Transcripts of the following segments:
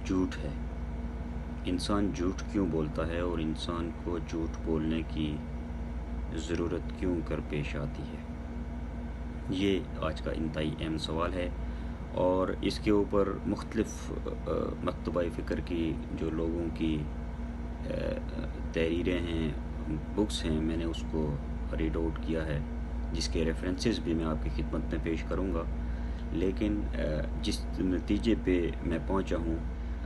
جھوٹ ہے۔ انسان جھوٹ کیوں بولتا ہے اور انسان کو جھوٹ بولنے کی ضرورت کیوں کر پیش آتی ہے؟ یہ آج کا انتہائی اہم سوال ہے، اور اس کے اوپر مختلف مکتبہ فکر کی جو لوگوں کی تحریریں ہیں، بکس ہیں، میں نے اس کو ریڈ آؤٹ کیا ہے، جس کے ریفرنسز بھی میں آپ کی خدمت میں پیش کروں گا۔ لیکن جس نتیجے پہ میں پہنچا ہوں،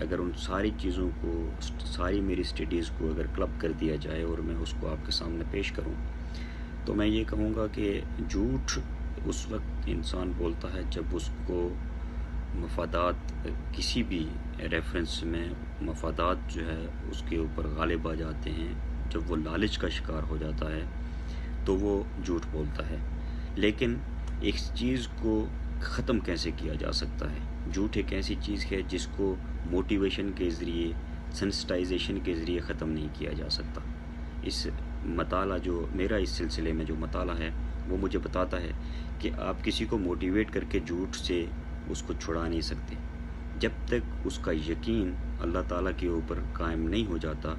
اگر ان ساری چیزوں کو، ساری میری اسٹڈیز کو اگر کلب کر دیا جائے اور میں اس کو آپ کے سامنے پیش کروں، تو میں یہ کہوں گا کہ جھوٹ اس وقت انسان بولتا ہے جب اس کو مفادات، کسی بھی ریفرنس میں مفادات جو ہے اس کے اوپر غالب آ جاتے ہیں، جب وہ لالچ کا شکار ہو جاتا ہے تو وہ جھوٹ بولتا ہے۔ لیکن ایک چیز کو ختم کیسے کیا جا سکتا ہے؟ جھوٹ ایک ایسی چیز ہے جس کو موٹیویشن کے ذریعے، سینسٹائزیشن کے ذریعے ختم نہیں کیا جا سکتا۔ اس مطالعہ جو میرا اس سلسلے میں جو مطالعہ ہے وہ مجھے بتاتا ہے کہ آپ کسی کو موٹیویٹ کر کے جھوٹ سے اس کو چھڑا نہیں سکتے جب تک اس کا یقین اللہ تعالیٰ کے اوپر قائم نہیں ہو جاتا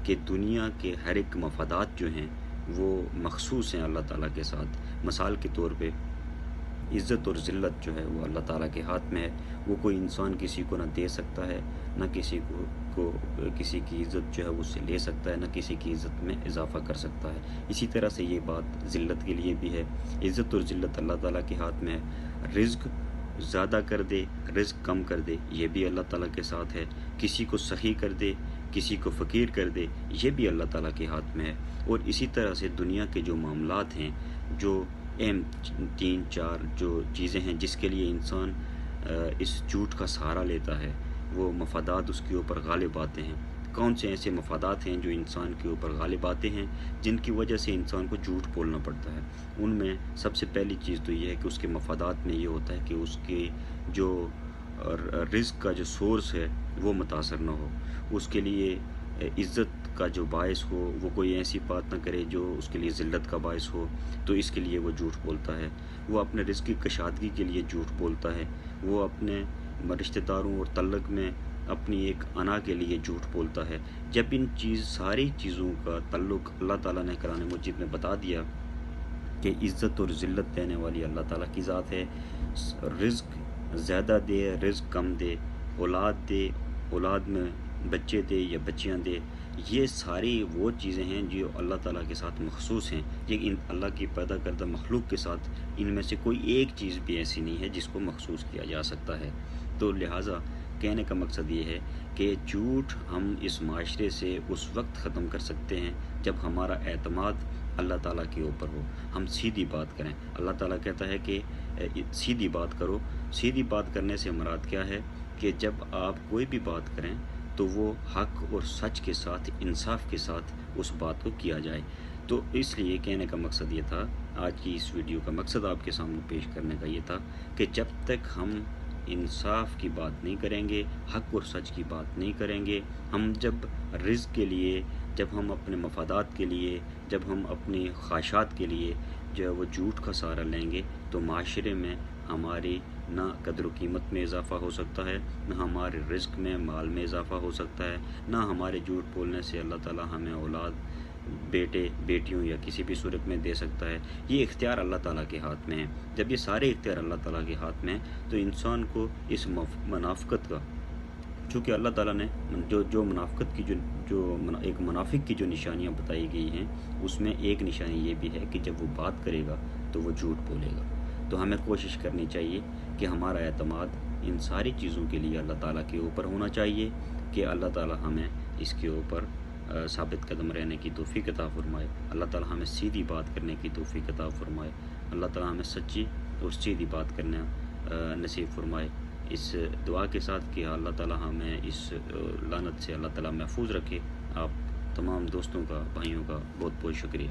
کہ دنیا کے ہر ایک مفادات جو ہیں وہ مخصوص ہیں اللہ تعالیٰ کے ساتھ۔ مثال کے طور پہ عزت اور ذلت جو ہے وہ اللہ تعالیٰ کے ہاتھ میں ہے، وہ کوئی انسان کسی کو نہ دے سکتا ہے، نہ کسی کو کسی کی عزت جو ہے اس سے لے سکتا ہے، نہ کسی کی عزت میں اضافہ کر سکتا ہے۔ اسی طرح سے یہ بات ذلت کے لیے بھی ہے۔ عزت اور ذلت اللہ تعالیٰ کے ہاتھ میں ہے۔ رزق زیادہ کر دے، رزق کم کر دے، یہ بھی اللہ تعالیٰ کے ساتھ ہے۔ کسی کو سخی کر دے، کسی کو فقیر کر دے، یہ بھی اللہ تعالیٰ کے ہاتھ میں ہے۔ اور اسی طرح سے دنیا کے جو معاملات ہیں، جو اہم 3-4 جو چیزیں ہیں جس کے لیے انسان اس جھوٹ کا سہارا لیتا ہے، وہ مفادات اس کے اوپر غالب آتے ہیں۔ کون سے ایسے مفادات ہیں جو انسان کے اوپر غالب آتے ہیں جن کی وجہ سے انسان کو جھوٹ بولنا پڑتا ہے؟ ان میں سب سے پہلی چیز تو یہ ہے کہ اس کے مفادات میں یہ ہوتا ہے کہ اس کے جو رزق کا جو سورس ہے وہ متاثر نہ ہو، اس کے لیے عزت کا جو باعث ہو وہ کوئی ایسی بات نہ کرے جو اس کے لیے ذلت کا باعث ہو، تو اس کے لیے وہ جھوٹ بولتا ہے۔ وہ اپنے رزق کی کشادگی کے لیے جھوٹ بولتا ہے، وہ اپنے رشتہ داروں اور تعلق میں اپنی ایک انا کے لیے جھوٹ بولتا ہے۔ جب ان ساری چیزوں کا تعلق اللہ تعالیٰ نے قرآن مجید میں بتا دیا کہ عزت اور ذلت دینے والی اللہ تعالیٰ کی ذات ہے، رزق زیادہ دے، رزق کم دے، اولاد دے، اولاد میں بچے دے یا بچیاں دے، یہ ساری وہ چیزیں ہیں جو اللہ تعالیٰ کے ساتھ مخصوص ہیں۔ یہ اللہ کی پیدا کردہ مخلوق کے ساتھ ان میں سے کوئی ایک چیز بھی ایسی نہیں ہے جس کو مخصوص کیا جا سکتا ہے۔ تو لہٰذا کہنے کا مقصد یہ ہے کہ جھوٹ ہم اس معاشرے سے اس وقت ختم کر سکتے ہیں جب ہمارا اعتماد اللہ تعالیٰ کے اوپر ہو، ہم سیدھی بات کریں۔ اللہ تعالیٰ کہتا ہے کہ سیدھی بات کرو۔ سیدھی بات کرنے سے مراد کیا ہے کہ جب آپ کوئی بھی بات کریں تو وہ حق اور سچ کے ساتھ، انصاف کے ساتھ اس بات کو کیا جائے۔ تو اس لیے کہنے کا مقصد یہ تھا، آج کی اس ویڈیو کا مقصد آپ کے سامنے پیش کرنے کا یہ تھا کہ جب تک ہم انصاف کی بات نہیں کریں گے، حق اور سچ کی بات نہیں کریں گے، ہم جب رزق کے لیے، جب ہم اپنے مفادات کے لیے، جب ہم اپنی خواہشات کے لیے جو ہے وہ جھوٹ کا سہارا لیں گے، تو معاشرے میں ہماری نہ قدر و قیمت میں اضافہ ہو سکتا ہے، نہ ہمارے رزق میں، مال میں اضافہ ہو سکتا ہے، نہ ہمارے جھوٹ بولنے سے اللہ تعالیٰ ہمیں اولاد، بیٹے، بیٹیوں یا کسی بھی صورت میں دے سکتا ہے۔ یہ اختیار اللہ تعالیٰ کے ہاتھ میں ہے۔ جب یہ سارے اختیار اللہ تعالیٰ کے ہاتھ میں ہیں تو انسان کو اس منافقت کا، چونکہ اللہ تعالیٰ نے جو منافقت کی جو ایک منافق کی جو نشانیاں بتائی گئی ہیں، اس میں ایک نشانی یہ بھی ہے کہ جب وہ بات کرے گا تو وہ جھوٹ بولے گا۔ تو ہمیں کوشش کرنی چاہیے کہ ہمارا اعتماد ان ساری چیزوں کے لیے اللہ تعالیٰ کے اوپر ہونا چاہیے کہ اللہ تعالیٰ ہمیں اس کے اوپر ثابت قدم رہنے کی توفیق عطا فرمائے۔ اللہ تعالیٰ ہمیں سیدھی بات کرنے کی توفیق عطا فرمائے۔ اللہ تعالیٰ ہمیں سچی اور سیدھی بات کرنا نصیب فرمائے۔ اس دعا کے ساتھ کہ اللہ تعالیٰ ہمیں اس لعنت سے اللہ تعالیٰ محفوظ رکھے۔ آپ تمام دوستوں کا، بھائیوں کا بہت بہت شکریہ۔